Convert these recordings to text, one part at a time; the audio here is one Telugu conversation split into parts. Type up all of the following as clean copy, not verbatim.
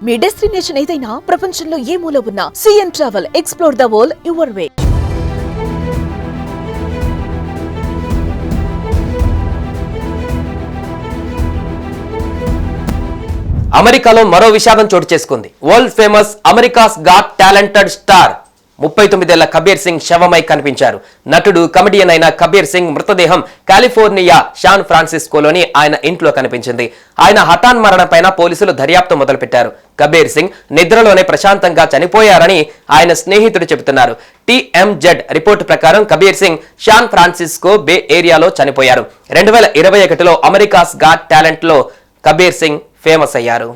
మీ డెస్టినేషన్ ఏదైనా ప్రపంచంలో ఏ మూల ఉన్నా CN travel explore the world your way. అమెరికాలో మరో విషాదం చోటు చేసుకుంది. World famous America's got talented star 39 ఏళ్ల కబీర్ సింగ్ శవమై కనిపించారు. నటుడు, కమెడియన్ అయిన కబీర్ సింగ్ మృతదేహం కాలిఫోర్నియా శాన్ ఫ్రాన్సిస్కోలోని ఆయన ఇంట్లో కనిపించింది. ఆయన హఠాన్ మరణంపైన పోలీసులు దర్యాప్తు మొదలుపెట్టారు. కబీర్ సింగ్ నిద్రలోనే ప్రశాంతంగా చనిపోయారని ఆయన స్నేహితుడు చెబుతున్నారు. TMZ రిపోర్టు ప్రకారం కబీర్ సింగ్ శాన్ ఫ్రాన్సిస్కో బే ఏరియాలో చనిపోయారు. 2021లో అమెరికాస్ గాట్ టాలెంట్ లో కబీర్ సింగ్ ఫేమస్ అయ్యారు.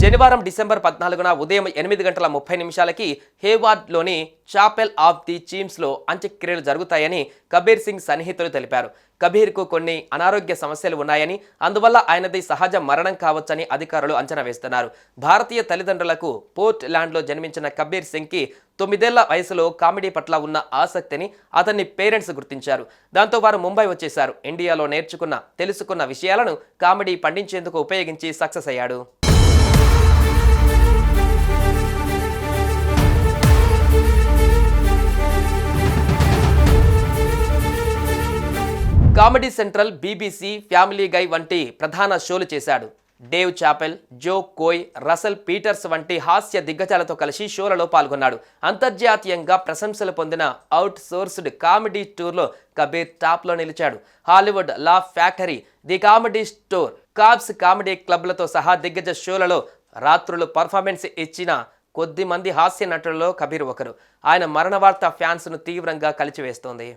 శనివారం డిసెంబర్ 14న ఉదయం 8:30 హేవార్డ్లోని చాపెల్ ఆఫ్ ది చీమ్స్లో అంత్యక్రియలు జరుగుతాయని కబీర్ సింగ్ సన్నిహితులు తెలిపారు. కబీర్కు కొన్ని అనారోగ్య సమస్యలు ఉన్నాయని, అందువల్ల ఆయనది సహజ మరణం కావచ్చని అధికారులు అంచనా వేస్తున్నారు. భారతీయ తల్లిదండ్రులకు పోర్ట్ ల్యాండ్లో జన్మించిన కబీర్ సింగ్కి 9 ఏళ్ల వయసులో కామెడీ పట్ల ఉన్న ఆసక్తిని అతన్ని పేరెంట్స్ గుర్తించారు. దాంతో వారు ముంబై వచ్చేశారు. ఇండియాలో తెలుసుకున్న విషయాలను కామెడీ పండించేందుకు ఉపయోగించి సక్సెస్ అయ్యాడు. కామెడీ సెంట్రల్, BBC, ఫ్యామిలీ గై వంటి ప్రధాన షోలు చేశాడు. డేవ్ చాపెల్, జో కోయ్, రసెల్ పీటర్స్ వంటి హాస్య దిగ్గజాలతో కలిసి షోలలో పాల్గొన్నాడు. అంతర్జాతీయంగా ప్రశంసలు పొందిన అవుట్ సోర్స్డ్ కామెడీ టూర్లో కబీర్ టాప్లో నిలిచాడు. Hollywood Laugh Factory, the Comedy Store, Cobb's Comedy క్లబ్లతో సహా దిగ్గజ షోలలో రాత్రులు పర్ఫార్మెన్స్ ఇచ్చిన కొద్ది మంది హాస్య నటులలో కబీర్ ఒకరు. ఆయన మరణ వార్త ఫ్యాన్స్ను తీవ్రంగా కలిచివేస్తోంది.